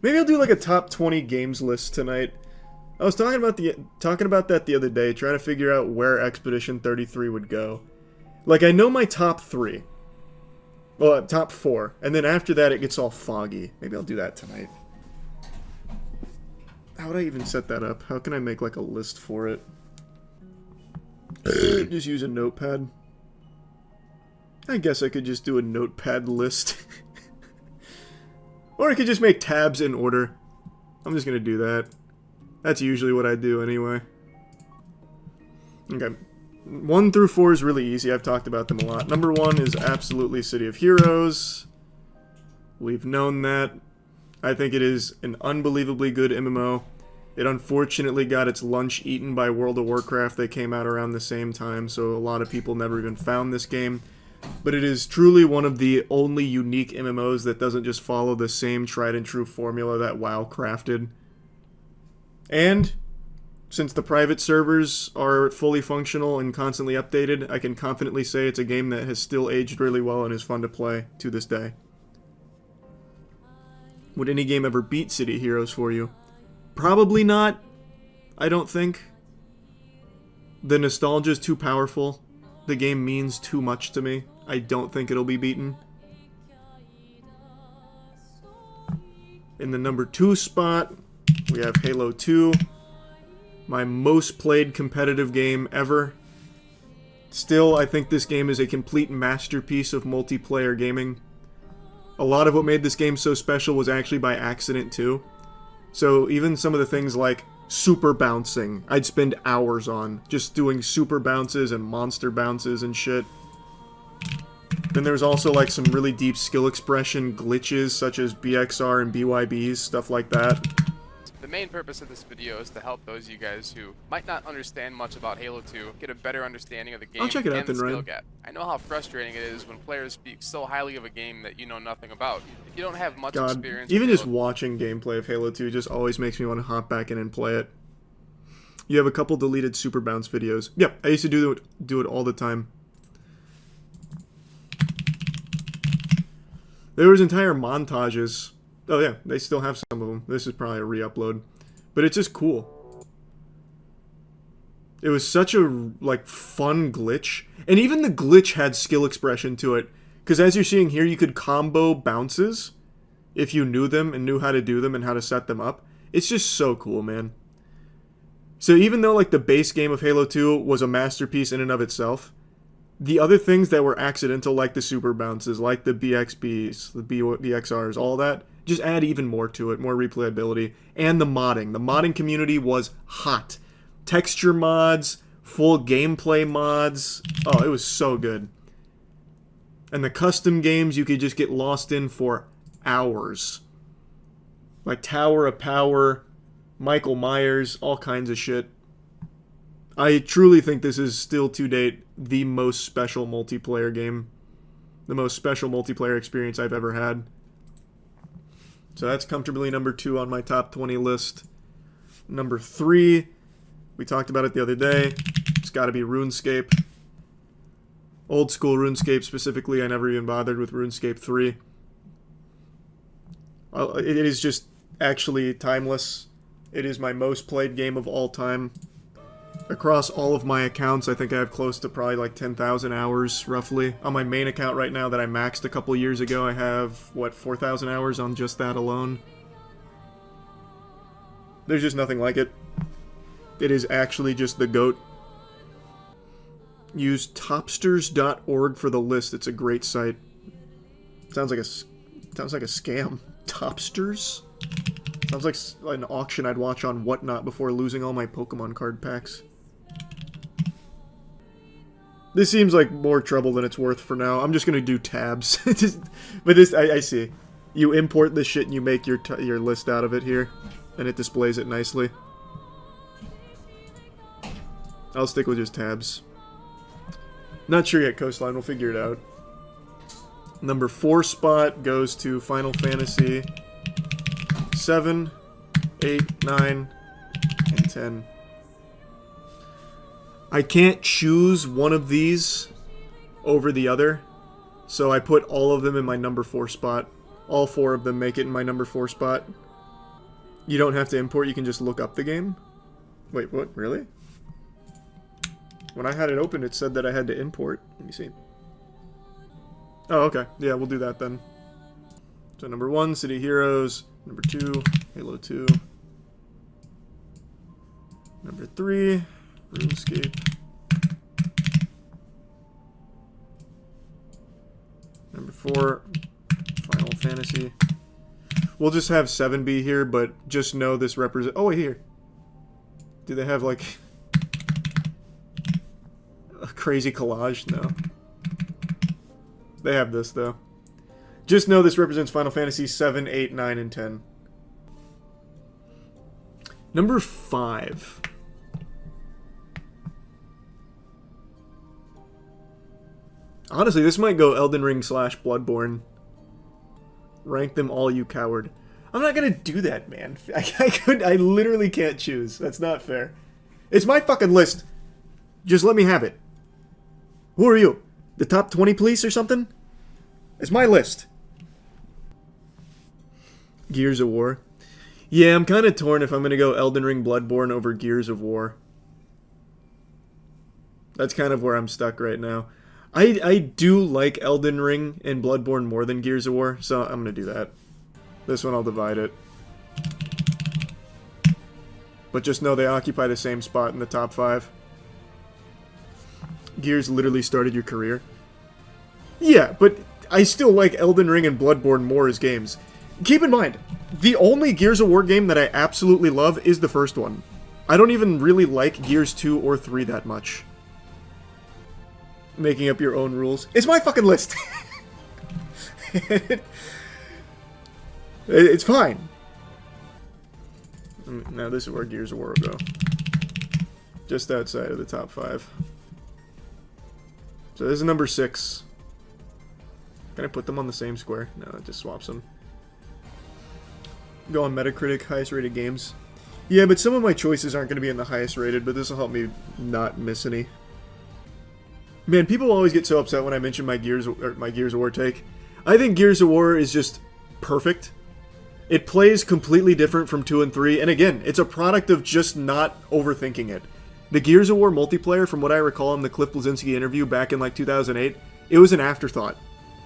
Maybe I'll do like a top 20 games list tonight. I was talking about that the other day, trying to figure out where Expedition 33 would go. Like, I know my top 3. Well, top 4. And then after that, it gets all foggy. Maybe I'll do that tonight. How would I even set that up? How can I make, like, a list for it? Just use a notepad. I guess I could just do a notepad list. Or I could just make tabs in order. I'm just gonna do that. That's usually what I do anyway. Okay. 1 through 4 is really easy. I've talked about them a lot. Number 1 is absolutely City of Heroes. We've known that. I think it is an unbelievably good MMO. It unfortunately got its lunch eaten by World of Warcraft. They came out around the same time, so a lot of people never even found this game. But it is truly one of the only unique MMOs that doesn't just follow the same tried and true formula that WoW crafted. And since the private servers are fully functional and constantly updated, I can confidently say it's a game that has still aged really well and is fun to play to this day. Would any game ever beat City Heroes for you? Probably not, I don't think. The nostalgia is too powerful. The game means too much to me. I don't think it'll be beaten. In the number 2 spot, we have Halo 2. My most played competitive game ever. Still, I think this game is a complete masterpiece of multiplayer gaming. A lot of what made this game so special was actually by accident too. So even some of the things like super bouncing, I'd spend hours on. Just doing super bounces and monster bounces and shit. Then there's also like some really deep skill expression glitches such as BXR and BYBs, stuff like that. The main purpose of this video is to help those of you guys who might not understand much about Halo 2 get a better understanding of the game I'll check it out and the then, skill Ryan. gap. I know how frustrating it is when players speak so highly of a game that you know nothing about. If you don't have much God, experience even with just Halo, watching gameplay of Halo 2 just always makes me want to hop back in and play it. You have a couple deleted super bounce videos. Yep, I used to do it all the time. There was entire montages. Oh yeah, they still have some of them. This is probably a re-upload. But it's just cool. It was such a, like, fun glitch. And even the glitch had skill expression to it. Because as you're seeing here, you could combo bounces if you knew them and knew how to do them and how to set them up. It's just so cool, man. So even though, like, the base game of Halo 2 was a masterpiece in and of itself, the other things that were accidental, like the super bounces, like the BXBs, the BXRs, all that, just add even more to it, more replayability. And the modding. The modding community was hot. Texture mods, full gameplay mods. Oh, it was so good. And the custom games you could just get lost in for hours. Like Tower of Power, Michael Myers, all kinds of shit. I truly think this is still to date the most special multiplayer game. The most special multiplayer experience I've ever had. So that's comfortably number 2 on my top 20 list. Number 3, we talked about it the other day. It's got to be RuneScape. Old school RuneScape specifically. I never even bothered with RuneScape 3. It is just actually timeless. It is my most played game of all time. Across all of my accounts, I think I have close to probably like 10,000 hours, roughly. On my main account right now that I maxed a couple years ago, I have, what, 4,000 hours on just that alone? There's just nothing like it. It is actually just the GOAT. Use topsters.org for the list. It's a great site. Sounds like a scam. Topsters? Sounds like an auction I'd watch on Whatnot before losing all my Pokemon card packs. This seems like more trouble than it's worth for now. I'm just gonna do tabs. But this, I see. You import this shit and you make your list out of it here. And it displays it nicely. I'll stick with just tabs. Not sure yet, Coastline. We'll figure it out. Number 4 spot goes to Final Fantasy 7, 8, 9, and 10. I can't choose one of these over the other, so I put all of them in my number 4 spot. All 4 of them make it in my number 4 spot. You don't have to import, you can just look up the game? Wait, what? Really? When I had it open, it said that I had to import. Let me see. Oh, okay. Yeah, we'll do that then. So number 1, City Heroes. Number 2, Halo 2. Number 3, RuneScape. Number 4, Final Fantasy. We'll just have 7 be here, but just know this represent. Oh, wait, here. Do they have, like, a crazy collage? No. They have this, though. Just know this represents Final Fantasy 7, 8, 9, and 10. Number 5. Honestly, this might go Elden Ring / Bloodborne. Rank them all, you coward. I'm not gonna do that, man. I literally can't choose. That's not fair. It's my fucking list. Just let me have it. Who are you? The top 20 police or something? It's my list. Gears of War. Yeah, I'm kind of torn if I'm gonna go Elden Ring Bloodborne over Gears of War. That's kind of where I'm stuck right now. I do like Elden Ring and Bloodborne more than Gears of War, so I'm gonna do that. This one I'll divide it. But just know they occupy the same spot in the top 5. Gears literally started your career. Yeah, but I still like Elden Ring and Bloodborne more as games. Keep in mind, the only Gears of War game that I absolutely love is the first one. I don't even really like Gears 2 or 3 that much. Making up your own rules. It's my fucking list! It's fine. Now this is where Gears of War will go. Just outside of the top 5. So this is number 6. Can I put them on the same square? No, it just swaps them. Go on Metacritic, highest rated games. Yeah, but some of my choices aren't going to be in the highest rated, but this will help me not miss any. Man, people always get so upset when I mention my Gears of War take. I think Gears of War is just perfect. It plays completely different from 2 and 3, and again, it's a product of just not overthinking it. The Gears of War multiplayer, from what I recall in the Cliff Bleszinski interview back in like 2008, it was an afterthought.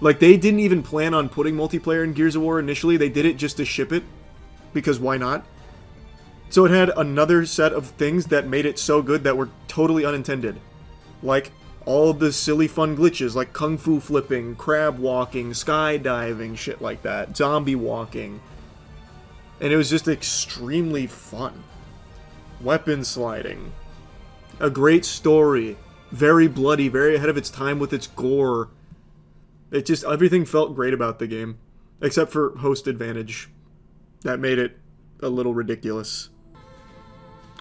Like, they didn't even plan on putting multiplayer in Gears of War initially, they did it just to ship it, because why not? So it had another set of things that made it so good that were totally unintended. Like, all of the silly fun glitches, like kung fu flipping, crab walking, skydiving, shit like that, zombie walking. And it was just extremely fun. Weapon sliding. A great story. Very bloody, very ahead of its time with its gore. It just, everything felt great about the game. Except for host advantage. That made it a little ridiculous.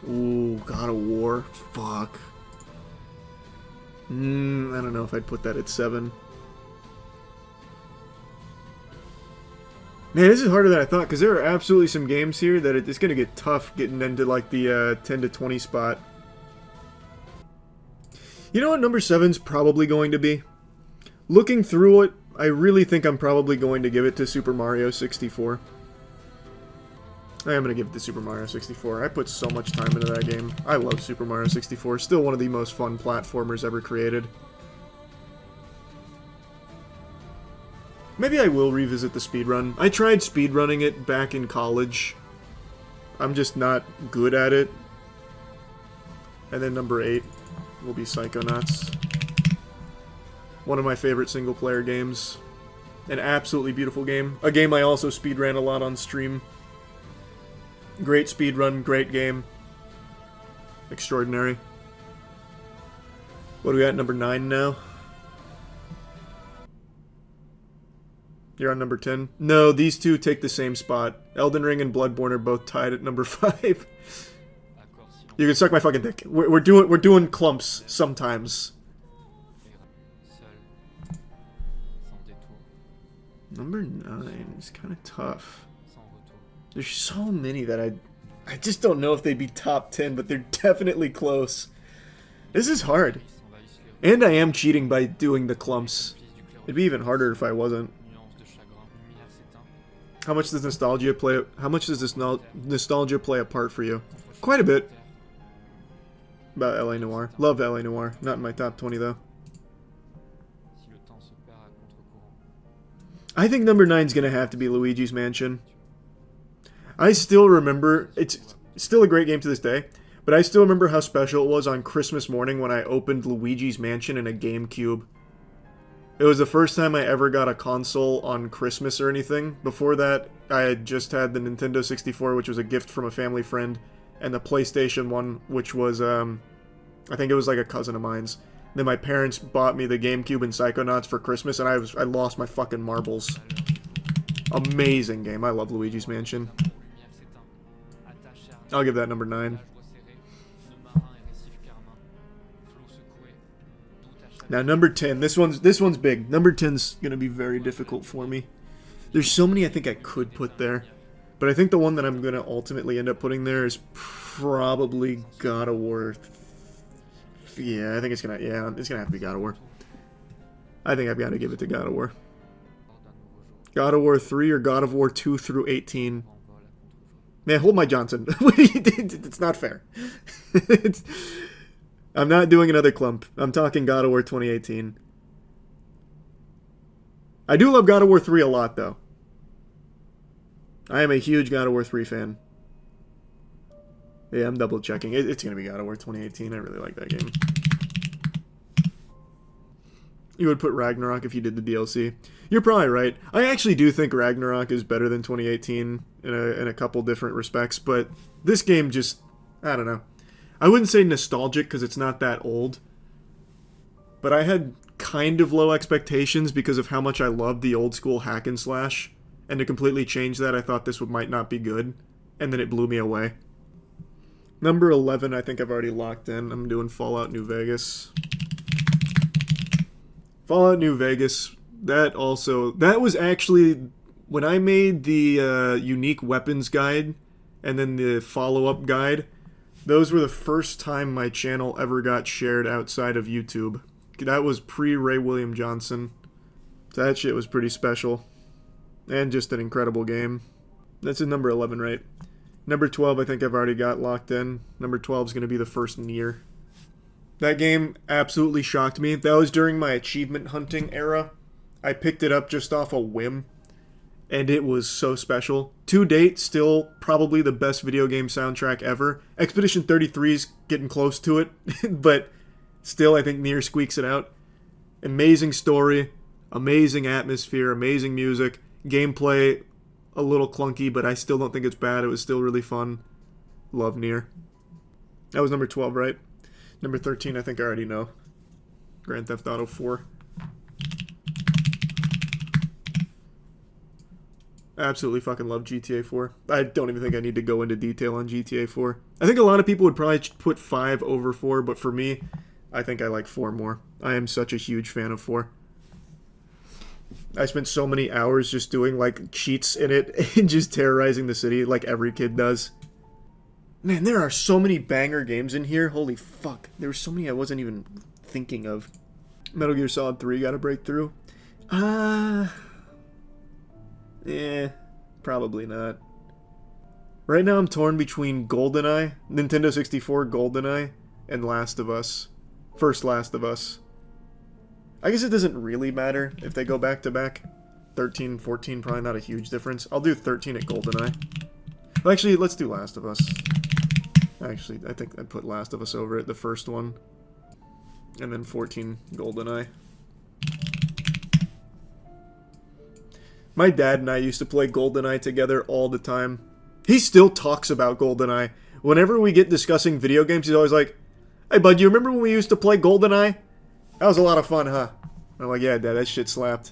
Ooh, God of War. Fuck. I don't know if I'd put that at 7. Man, this is harder than I thought, because there are absolutely some games here that it's going to get tough getting into, like, the 10 to 20 spot. You know what number 7's probably going to be? Looking through it, I really think I'm probably going to give it to Super Mario 64. I am going to give it to Super Mario 64. I put so much time into that game. I love Super Mario 64. Still one of the most fun platformers ever created. Maybe I will revisit the speedrun. I tried speedrunning it back in college. I'm just not good at it. And then number 8 will be Psychonauts. One of my favorite single-player games. An absolutely beautiful game. A game I also speedran a lot on stream. Great speedrun, great game. Extraordinary. What do we got, number 9 now? You're on number 10? No, these two take the same spot. Elden Ring and Bloodborne are both tied at number 5. You can suck my fucking dick. We're doing clumps sometimes. Number 9 is kind of tough. There's so many that I just don't know if they'd be top 10, but they're definitely close. This is hard. And I am cheating by doing the clumps. It'd be even harder if I wasn't. How much does nostalgia play? How much does this nostalgia play a part for you? Quite a bit. About LA Noire. Love LA Noire. Not in my top 20 though. I think number 9 is gonna have to be Luigi's Mansion. I still remember, it's still a great game to this day, but I still remember how special it was on Christmas morning when I opened Luigi's Mansion in a GameCube. It was the first time I ever got a console on Christmas or anything. Before that, I had just had the Nintendo 64, which was a gift from a family friend, and the PlayStation 1, which was, I think it was like a cousin of mine's. Then my parents bought me the GameCube and Psychonauts for Christmas, and I lost my fucking marbles. Amazing game. I love Luigi's Mansion. I'll give that number 9. Now number 10. This one's big. Number 10's gonna be very difficult for me. There's so many I think I could put there, but I think the one that I'm gonna ultimately end up putting there is probably God of War. Yeah, I think it's gonna have to be God of War. I think I've got to give it to God of War. God of War 3 or God of War 2 through 18. Man, hold my Johnson. It's not fair. I'm not doing another clump. I'm talking God of War 2018. I do love God of War 3 a lot, though. I am a huge God of War 3 fan. Yeah, I'm double checking. It's going to be God of War 2018. I really like that game. You would put Ragnarok if you did the DLC. You're probably right. I actually do think Ragnarok is better than 2018 in a couple different respects, but this game just, I don't know. I wouldn't say nostalgic because it's not that old, but I had kind of low expectations because of how much I loved the old school hack and slash, and to completely change that, I thought this might not be good, and then it blew me away. Number 11, I think I've already locked in. I'm doing Fallout New Vegas. Fallout New Vegas, that was actually, when I made the unique weapons guide, and then the follow-up guide, those were the first time my channel ever got shared outside of YouTube. That was pre-Ray William Johnson. That shit was pretty special. And just an incredible game. That's in number 11, right? Number 12, I think I've already got locked in. Number 12 is going to be the first Nier. That game absolutely shocked me. That was during my achievement hunting era. I picked it up just off a whim, and it was so special. To date, still probably the best video game soundtrack ever. Expedition 33 is getting close to it, but still I think Nier squeaks it out. Amazing story, amazing atmosphere, amazing music, gameplay a little clunky, but I still don't think it's bad. It was still really fun. Love Nier. That was number 12, right? Number 13, I think I already know. Grand Theft Auto 4. Absolutely fucking love GTA 4. I don't even think I need to go into detail on GTA 4. I think a lot of people would probably put 5 over 4, but for me, I think I like 4 more. I am such a huge fan of 4. I spent so many hours just doing, like, cheats in it and just terrorizing the city like every kid does. Man, there are so many banger games in here. Holy fuck. There were so many I wasn't even thinking of. Metal Gear Solid 3 got a breakthrough. Probably not. Right now I'm torn between GoldenEye, Nintendo 64 GoldenEye, and Last of Us. First Last of Us. I guess it doesn't really matter if they go back to back. 13, 14, probably not a huge difference. I'll do 13 at GoldenEye. Well, actually, let's do Last of Us. Actually, I think I'd put Last of Us over it, the first one. And then 14, GoldenEye. My dad and I used to play GoldenEye together all the time. He still talks about GoldenEye. Whenever we get discussing video games, he's always like, "Hey, bud, you remember when we used to play GoldenEye? That was a lot of fun, huh?" I'm like, "Yeah, Dad, that shit slapped."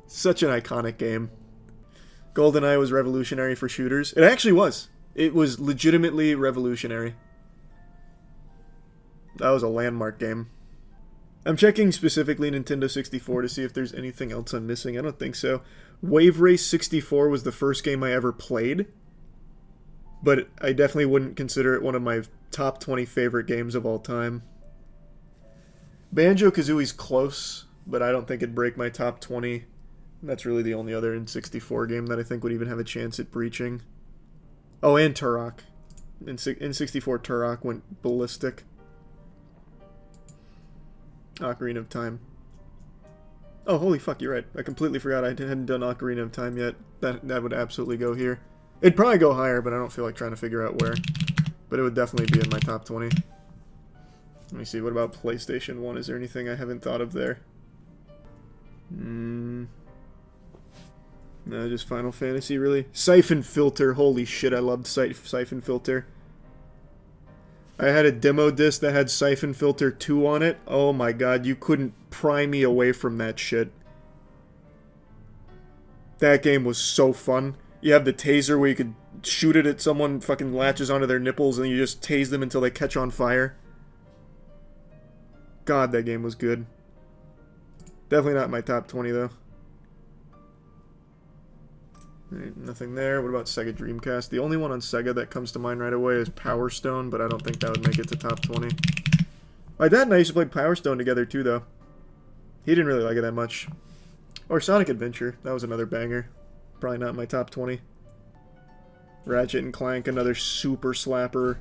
Such an iconic game. GoldenEye was revolutionary for shooters. It actually was. It was legitimately revolutionary. That was a landmark game. I'm checking specifically Nintendo 64 to see if there's anything else I'm missing. I don't think so. Wave Race 64 was the first game I ever played, but I definitely wouldn't consider it one of my top 20 favorite games of all time. Banjo-Kazooie's close, but I don't think it'd break my top 20. That's really the only other N64 game that I think would even have a chance at breaching. Oh, and Turok. N64 Turok went ballistic. Ocarina of Time. Oh, holy fuck, you're right. I completely forgot I hadn't done Ocarina of Time yet. That would absolutely go here. It'd probably go higher, but I don't feel like trying to figure out where. But it would definitely be in my top 20. Let me see, what about PlayStation 1? Is there anything I haven't thought of there? No, just Final Fantasy, really. Siphon Filter, holy shit, I loved Siphon Filter. I had a demo disc that had Siphon Filter 2 on it. Oh my god, you couldn't pry me away from that shit. That game was so fun. You have the taser where you could shoot it at someone, fucking latches onto their nipples, and you just tase them until they catch on fire. God, that game was good. Definitely not my top 20, though. Right, nothing there. What about Sega Dreamcast? The only one on Sega that comes to mind right away is Power Stone, but I don't think that would make it to top 20. My dad and I used to play Power Stone together, too, though. He didn't really like it that much. Or Sonic Adventure. That was another banger. Probably not in my top 20. Ratchet and Clank, another super slapper.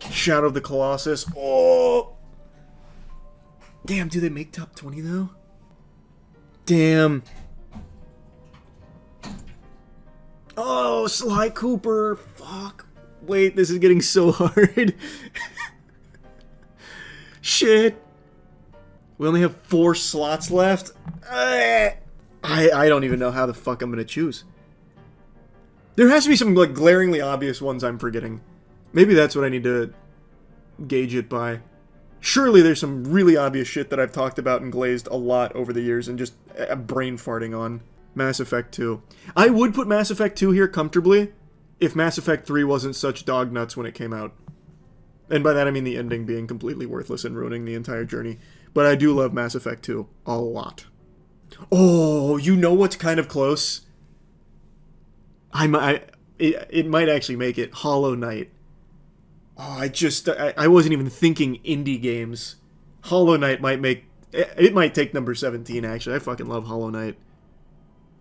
Shadow of the Colossus. Oh! Damn, do they make top 20, though? Damn. Oh, Sly Cooper. Fuck. Wait, this is getting so hard. Shit. We only have 4 slots left. I don't even know how the fuck I'm gonna choose. There has to be some, like, glaringly obvious ones I'm forgetting. Maybe that's what I need to gauge it by. Surely there's some really obvious shit that I've talked about and glazed a lot over the years and just brain farting on. Mass Effect 2. I would put Mass Effect 2 here comfortably if Mass Effect 3 wasn't such dog nuts when it came out. And by that I mean the ending being completely worthless and ruining the entire journey. But I do love Mass Effect 2 a lot. Oh, you know what's kind of close? It might actually make it. Hollow Knight. Oh, I wasn't even thinking indie games. Hollow Knight might make... It might take number 17, actually. I fucking love Hollow Knight.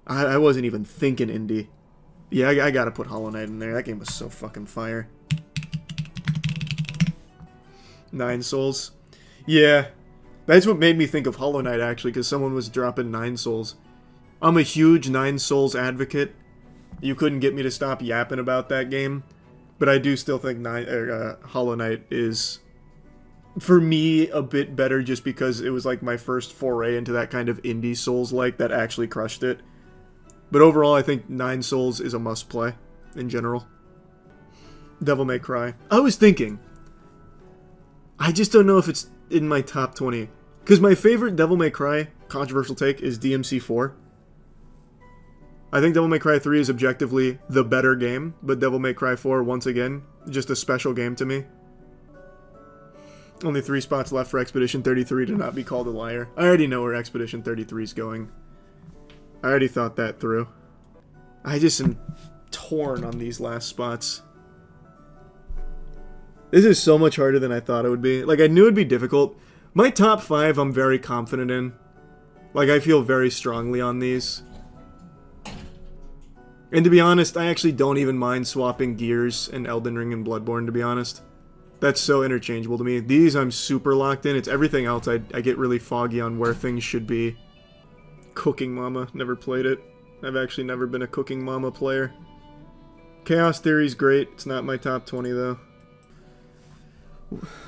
I wasn't even thinking indie. Yeah, I gotta put Hollow Knight in there. That game was so fucking fire. 9 Souls. Yeah. That's what made me think of Hollow Knight, actually, because someone was dropping 9 Souls. I'm a huge 9 Souls advocate. You couldn't get me to stop yapping about that game. But I do still think Hollow Knight is, for me, a bit better just because it was like my first foray into that kind of indie Souls-like that actually crushed it. But overall, I think 9 Souls is a must-play, in general. Devil May Cry. I was thinking, I just don't know if it's in my top 20. Because my favorite Devil May Cry, controversial take, is DMC4. I think Devil May Cry 3 is objectively the better game, but Devil May Cry 4, once again, just a special game to me. Only 3 spots left for Expedition 33 to not be called a liar. I already know where Expedition 33 is going. I already thought that through. I just am torn on these last spots. This is so much harder than I thought it would be. Like, I knew it'd be difficult. My top 5 I'm very confident in. Like, I feel very strongly on these. And to be honest, I actually don't even mind swapping Gears and Elden Ring and Bloodborne, to be honest. That's so interchangeable to me. These I'm super locked in. It's everything else I get really foggy on where things should be. Cooking Mama. Never played it. I've actually never been a Cooking Mama player. Chaos Theory's great. It's not my top 20, though.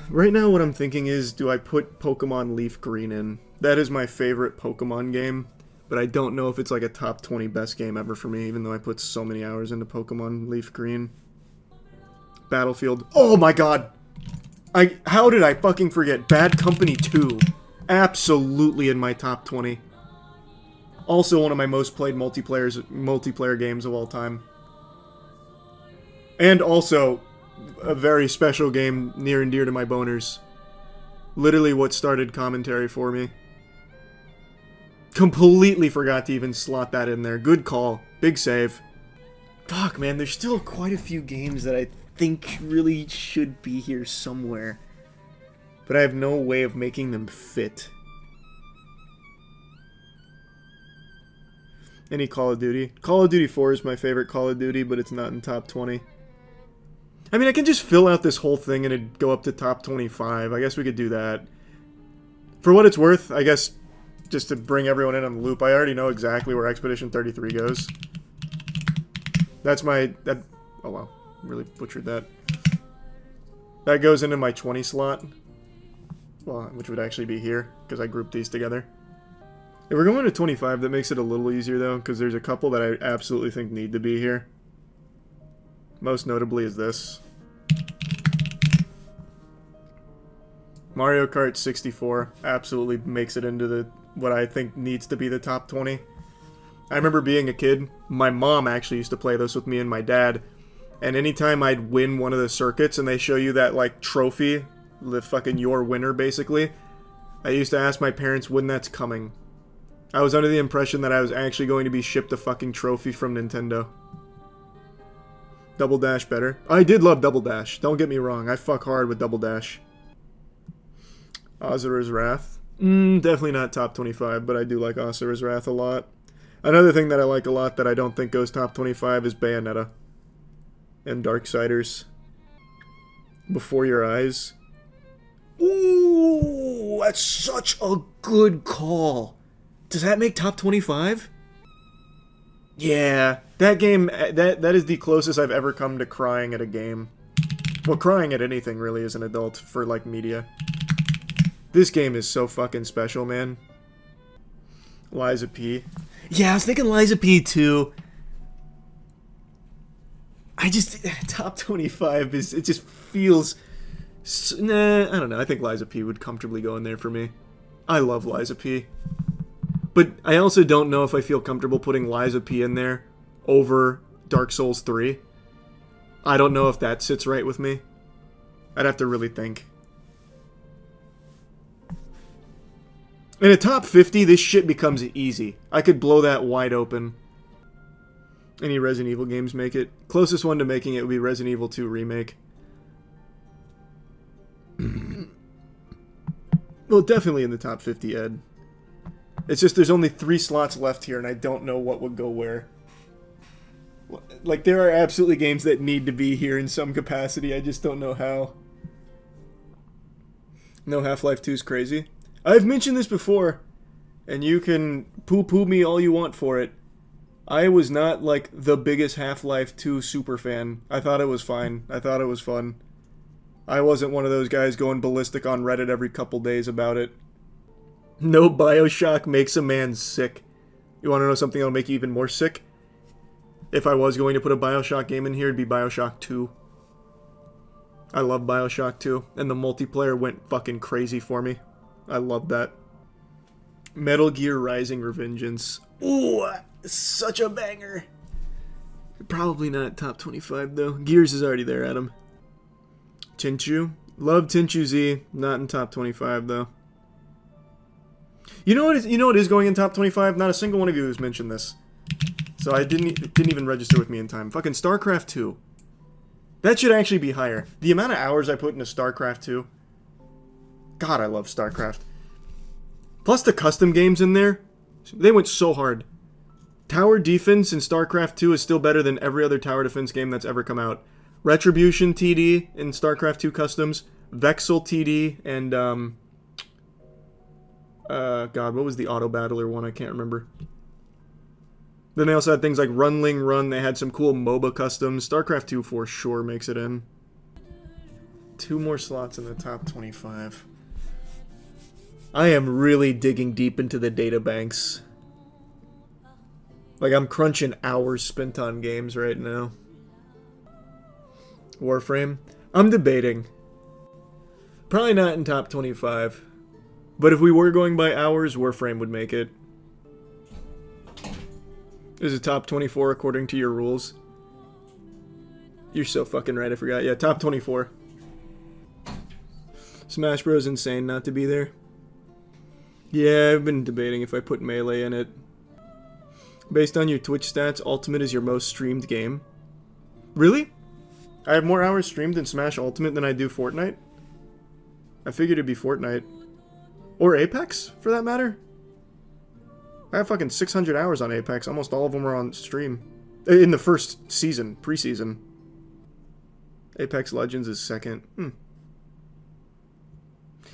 Right now what I'm thinking is, do I put Pokemon Leaf Green in? That is my favorite Pokemon game. But I don't know if it's like a top 20 best game ever for me, even though I put so many hours into Pokemon Leaf Green. Battlefield. Oh my god! How did I fucking forget? Bad Company 2. Absolutely in my top 20. Also one of my most played multiplayer games of all time. And also a very special game near and dear to my boners. Literally what started commentary for me. Completely forgot to even slot that in there. Good call. Big save. Fuck, man. There's still quite a few games that I think really should be here somewhere. But I have no way of making them fit. Any Call of Duty. Call of Duty 4 is my favorite Call of Duty, but it's not in top 20. I mean, I can just fill out this whole thing and it'd go up to top 25. I guess we could do that. For what it's worth, I guess, just to bring everyone in on the loop, I already know exactly where Expedition 33 goes. That's my... oh, wow. Really butchered that. That goes into my 20 slot. Well, which would actually be here, because I grouped these together. If we're going to 25, that makes it a little easier, though, because there's a couple that I absolutely think need to be here. Most notably is this. Mario Kart 64 absolutely makes it into the what I think needs to be the top 20. I remember being a kid, my mom actually used to play this with me and my dad, and anytime I'd win one of the circuits and they show you that, like, trophy, the fucking your winner, basically, I used to ask my parents when that's coming. I was under the impression that I was actually going to be shipped a fucking trophy from Nintendo. Double Dash better. I did love Double Dash. Don't get me wrong. I fuck hard with Double Dash. Asura's Wrath. Definitely not top 25, but I do like Asura's Wrath a lot. Another thing that I like a lot that I don't think goes top 25 is Bayonetta. And Darksiders. Before Your Eyes. Ooh, that's such a good call. Does that make top 25? Yeah, that game, that is the closest I've ever come to crying at a game. Well, crying at anything, really, as an adult, for, like, media. This game is so fucking special, man. Liza P. Yeah, I was thinking Liza P, too. I just, top 25 is, it just feels, nah, I don't know, I think Liza P would comfortably go in there for me. I love Liza P. But I also don't know if I feel comfortable putting Liza P in there over Dark Souls 3. I don't know if that sits right with me. I'd have to really think. In a top 50, this shit becomes easy. I could blow that wide open. Any Resident Evil games make it? Closest one to making it would be Resident Evil 2 Remake. Well, definitely in the top 50, Ed. It's just there's only 3 slots left here, and I don't know what would go where. Like, there are absolutely games that need to be here in some capacity. I just don't know how. No, Half-Life 2 is crazy. I've mentioned this before, and you can poo-poo me all you want for it. I was not, like, the biggest Half-Life 2 super fan. I thought it was fine. I thought it was fun. I wasn't one of those guys going ballistic on Reddit every couple days about it. No Bioshock makes a man sick. You want to know something that'll make you even more sick? If I was going to put a Bioshock game in here, it'd be Bioshock 2. I love Bioshock 2, and the multiplayer went fucking crazy for me. I love that. Metal Gear Rising: Revengeance. Ooh, such a banger. Probably not top 25, though. Gears is already there, Adam. Tenchu. Love Tenchu Z. Not in top 25, though. You know what is going in top 25? Not a single one of you has mentioned this. So I didn't even register with me in time. Fucking StarCraft 2. That should actually be higher. The amount of hours I put into StarCraft 2. God, I love StarCraft. Plus the custom games in there. They went so hard. Tower defense in StarCraft 2 is still better than every other tower defense game that's ever come out. Retribution TD in StarCraft 2 customs. Vexel TD and, God, what was the auto battler one? I can't remember. Then they also had things like Runling Run. They had some cool MOBA customs. StarCraft 2 for sure makes it in. 2 more slots in the top 25. I am really digging deep into the data banks. Like, I'm crunching hours spent on games right now. Warframe? I'm debating. Probably not in top 25. But if we were going by hours, Warframe would make it. Is it top 24 according to your rules? You're so fucking right, I forgot. Yeah, top 24. Smash Bros. Insane not to be there. Yeah, I've been debating if I put Melee in it. Based on your Twitch stats, Ultimate is your most streamed game. Really? I have more hours streamed in Smash Ultimate than I do Fortnite? I figured it'd be Fortnite. Or Apex, for that matter? I have fucking 600 hours on Apex. Almost all of them were on stream. In the first season, preseason. Apex Legends is second.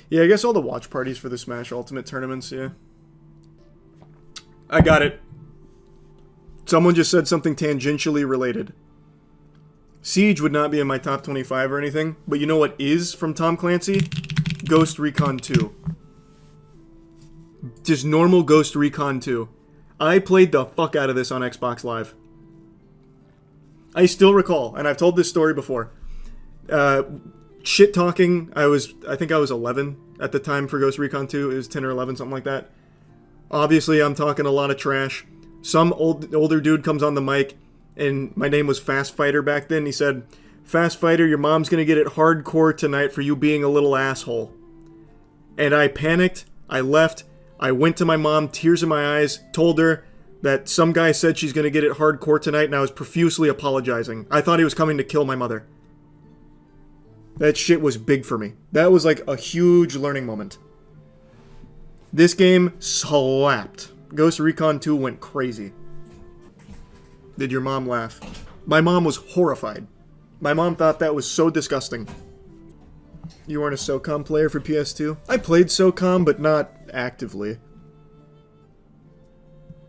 Yeah, I guess all the watch parties for the Smash Ultimate tournaments, yeah. I got it. Someone just said something tangentially related. Siege would not be in my top 25 or anything, but you know what is from Tom Clancy? Ghost Recon 2. Just normal Ghost Recon 2. I played the fuck out of this on Xbox Live. I still recall, and I've told this story before. Shit talking, I think I was 11 at the time for Ghost Recon 2. It was 10 or 11, something like that. Obviously, I'm talking a lot of trash. Some older dude comes on the mic, and my name was Fast Fighter back then. He said, "Fast Fighter, your mom's gonna get it hardcore tonight for you being a little asshole." And I panicked, I left, I went to my mom, tears in my eyes, told her that some guy said she's gonna get it hardcore tonight, and I was profusely apologizing. I thought he was coming to kill my mother. That shit was big for me. That was like a huge learning moment. This game slapped. Ghost Recon 2 went crazy. Did your mom laugh? My mom was horrified. My mom thought that was so disgusting. You weren't a SOCOM player for PS2? I played SOCOM, but not actively.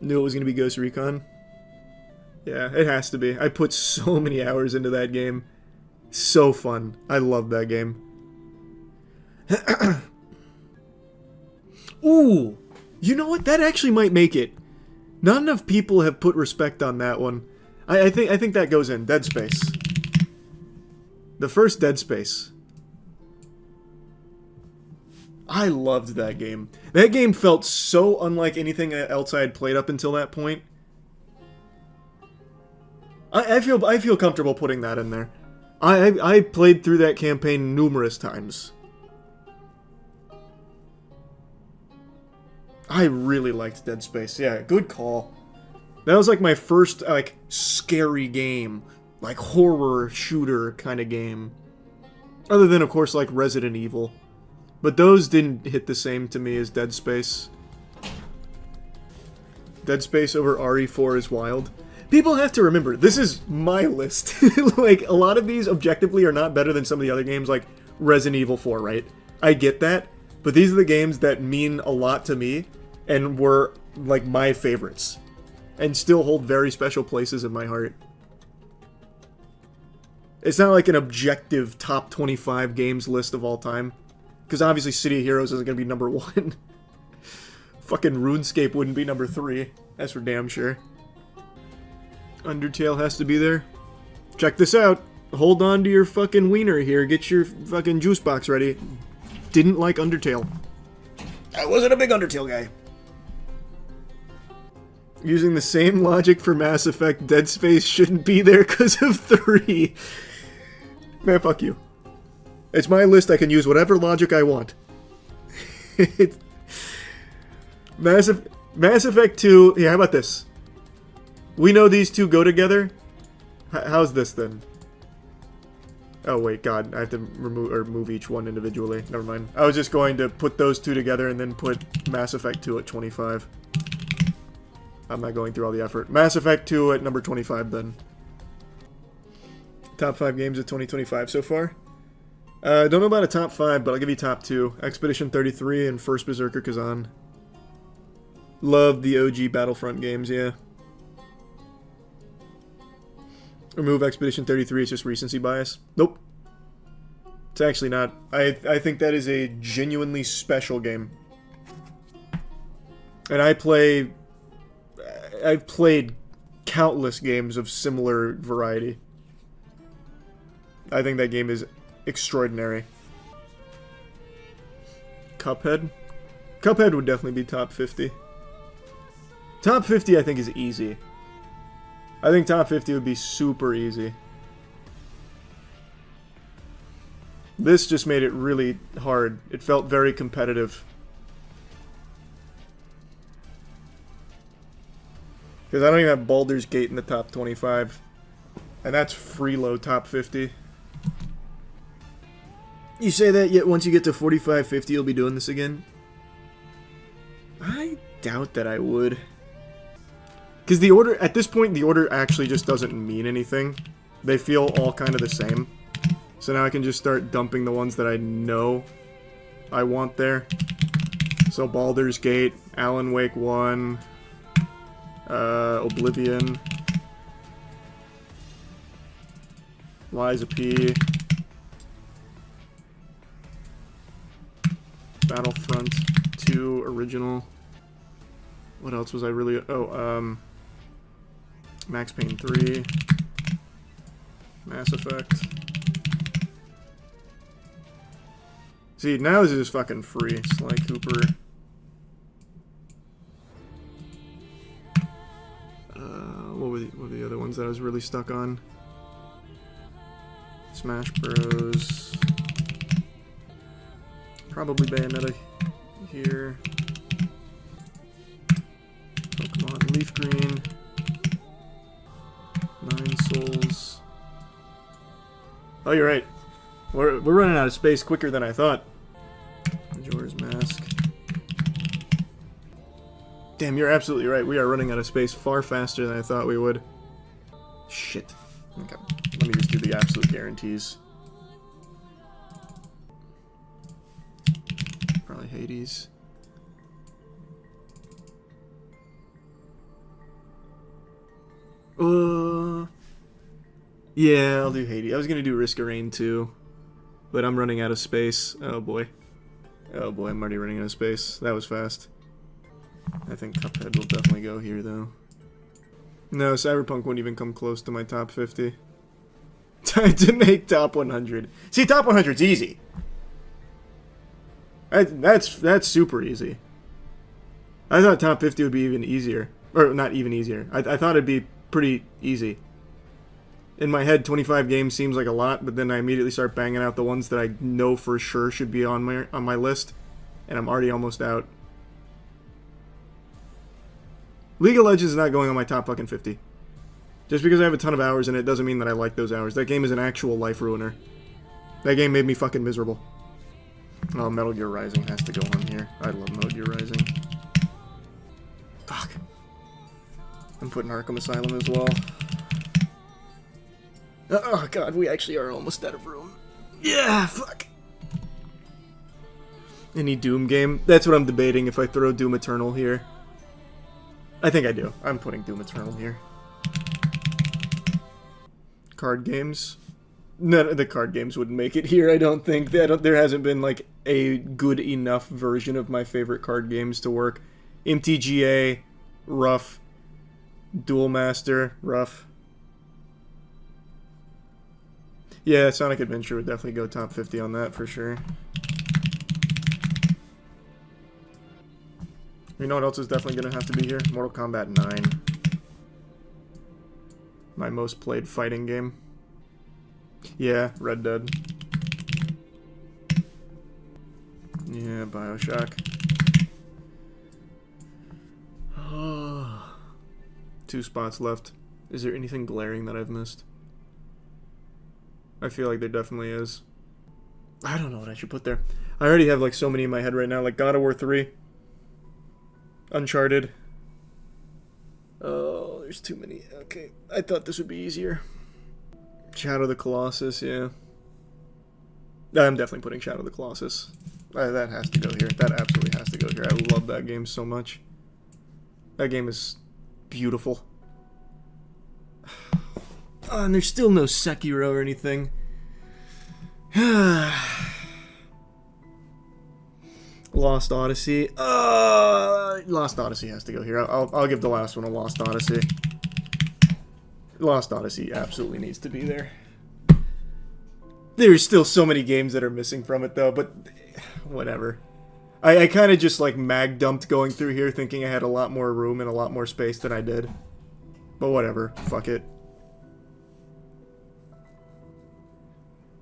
Knew it was going to be Ghost Recon? Yeah, it has to be. I put so many hours into that game. So fun. I love that game. Ooh! You know what? That actually might make it. Not enough people have put respect on that one. I think that goes in. Dead Space. The first Dead Space. I loved that game. That game felt so unlike anything else I had played up until that point. I feel comfortable putting that in there. I played through that campaign numerous times. I really liked Dead Space. Yeah, good call. That was like my first, like, scary game. Like, horror shooter kind of game. Other than, of course, like, Resident Evil. But those didn't hit the same to me as Dead Space. Dead Space over RE4 is wild. People have to remember, this is my list. Like, a lot of these objectively are not better than some of the other games, like Resident Evil 4, right? I get that, but these are the games that mean a lot to me and were, like, my favorites. And still hold very special places in my heart. It's not like an objective top 25 games list of all time. Because obviously City of Heroes isn't going to be number 1. Fucking RuneScape wouldn't be number 3. That's for damn sure. Undertale has to be there. Check this out. Hold on to your fucking wiener here. Get your fucking juice box ready. Didn't like Undertale. I wasn't a big Undertale guy. Using the same logic for Mass Effect, Dead Space shouldn't be there because of 3. Man, fuck you. It's my list, I can use whatever logic I want. Mass Effect 2... Yeah, how about this? We know these two go together. How's this, then? Oh, wait, God. I have to move each one individually. Never mind. I was just going to put those two together and then put Mass Effect 2 at 25. I'm not going through all the effort. Mass Effect 2 at number 25, then. Top 5 games of 2025 so far? Don't know about a top 5, but I'll give you top 2. Expedition 33 and First Berserker Kazan. Love the OG Battlefront games, yeah. Remove Expedition 33, it's just recency bias. Nope. It's actually not. I think that is a genuinely special game. And I've played countless games of similar variety. I think that game is extraordinary. Cuphead? Cuphead would definitely be top 50. Top 50 I think is easy. I think top 50 would be super easy. This just made it really hard. It felt very competitive. Because I don't even have Baldur's Gate in the top 25. And that's freeload top 50. You say that, yet once you get to 45, 50, you'll be doing this again? I doubt that I would. Because the order, at this point, the order actually just doesn't mean anything. They feel all kind of the same. So now I can just start dumping the ones that I know I want there. So Baldur's Gate, Alan Wake 1, Oblivion, Liza P, Battlefront 2 original. What else was I really... Oh, Max Payne 3, Mass Effect. See, now this is just fucking free. Sly Cooper. What were the other ones that I was really stuck on? Smash Bros. Probably Bayonetta here. Pokemon Leaf Green. Nine Souls. Oh, you're right. We're running out of space quicker than I thought. Majora's Mask. Damn, you're absolutely right. We are running out of space far faster than I thought we would. Shit. Okay. Let me just do the absolute guarantees. Probably Hades. Yeah, I'll do Hades. I was gonna do Risk of Rain too, but I'm running out of space. Oh boy. Oh boy, I'm already running out of space. That was fast. I think Cuphead will definitely go here though. No, Cyberpunk wouldn't even come close to my top 50. Time to make top 100. See, top 100's easy. That's super easy. I thought top 50 would be even easier. Or, not even easier. I thought it'd be pretty easy. In my head, 25 games seems like a lot, but then I immediately start banging out the ones that I know for sure should be on my list, and I'm already almost out. League of Legends is not going on my top fucking 50. Just because I have a ton of hours in it doesn't mean that I like those hours. That game is an actual life ruiner. That game made me fucking miserable. Oh, Metal Gear Rising has to go on here. I love Metal Gear Rising. Fuck. I'm putting Arkham Asylum as well. Oh god, we actually are almost out of room. Yeah, fuck. Any Doom game? That's what I'm debating, if I throw Doom Eternal here. I think I do. I'm putting Doom Eternal here. Card games? None of the card games wouldn't make it here, I don't think. There hasn't been, like, a good enough version of my favorite card games to work. MTGA, rough. Duel Master, rough. Yeah, Sonic Adventure would definitely go top 50 on that for sure. You know what else is definitely going to have to be here? Mortal Kombat 9. My most played fighting game. Yeah, Red Dead. Yeah, BioShock. 2 spots left. Is there anything glaring that I've missed? I feel like there definitely is. I don't know what I should put there. I already have like so many in my head right now, like God of War 3. Uncharted. Oh, there's too many. Okay, I thought this would be easier. Shadow of the Colossus, yeah. I'm definitely putting Shadow of the Colossus. That has to go here. That absolutely has to go here. I love that game so much. That game is beautiful. And there's still no Sekiro or anything. Lost Odyssey. Lost Odyssey has to go here. I'll give the last one a Lost Odyssey. Lost Odyssey absolutely needs to be there. There's still so many games that are missing from it though, but whatever. I kind of just like mag dumped going through here thinking I had a lot more room and a lot more space than I did. But whatever. Fuck it.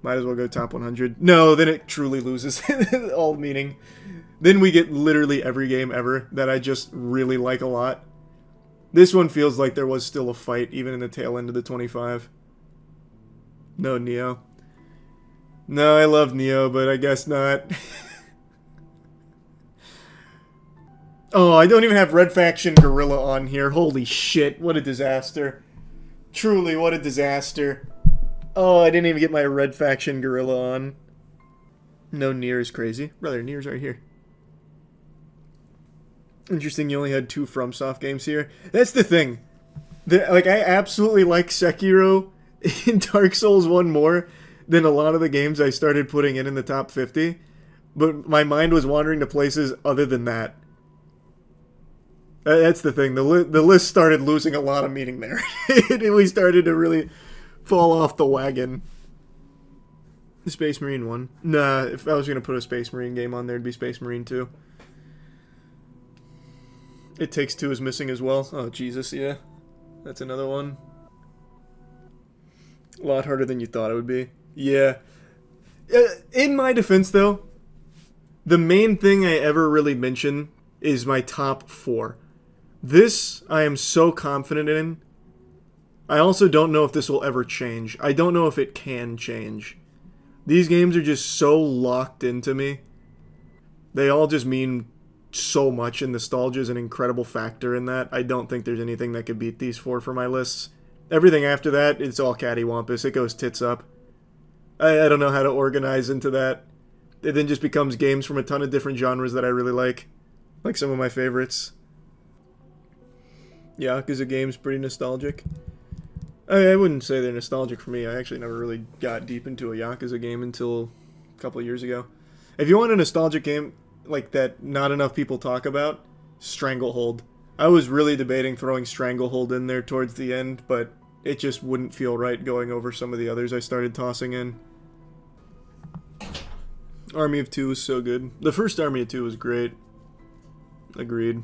Might as well go top 100. No, then it truly loses all meaning. Then we get literally every game ever that I just really like a lot. This one feels like there was still a fight, even in the tail end of the 25. No, Neo. No, I love Neo, but I guess not. Oh, I don't even have Red Faction Gorilla on here. Holy shit, what a disaster. Truly, what a disaster. Oh, I didn't even get my Red Faction Gorilla on. No, Nier is crazy. Brother, Nier's right here. Interesting, you only had 2 FromSoft games here. That's the thing. Like, I absolutely like Sekiro in Dark Souls 1 more than a lot of the games I started putting in the top 50. But my mind was wandering to places other than that. That's the thing. The list started losing a lot of meaning there. We started to really fall off the wagon. The Space Marine 1. Nah, if I was going to put a Space Marine game on there, it'd be Space Marine 2. It Takes Two is missing as well. Oh, Jesus, yeah. That's another one. A lot harder than you thought it would be. Yeah. In my defense, though, the main thing I ever really mention is my top 4. This, I am so confident in. I also don't know if this will ever change. I don't know if it can change. These games are just so locked into me. They all just mean so much, and nostalgia is an incredible factor in that. I don't think there's anything that could beat these 4 for my lists. Everything after that, it's all cattywampus. It goes tits up. I don't know how to organize into that. It then just becomes games from a ton of different genres that I really like some of my favorites. Yakuza games, pretty nostalgic. I wouldn't say they're nostalgic for me. I actually never really got deep into a Yakuza game until a couple of years ago. If you want a nostalgic game like that not enough people talk about, Stranglehold. I was really debating throwing Stranglehold in there towards the end, but it just wouldn't feel right going over some of the others I started tossing in. Army of Two was so good. The first Army of Two was great. Agreed.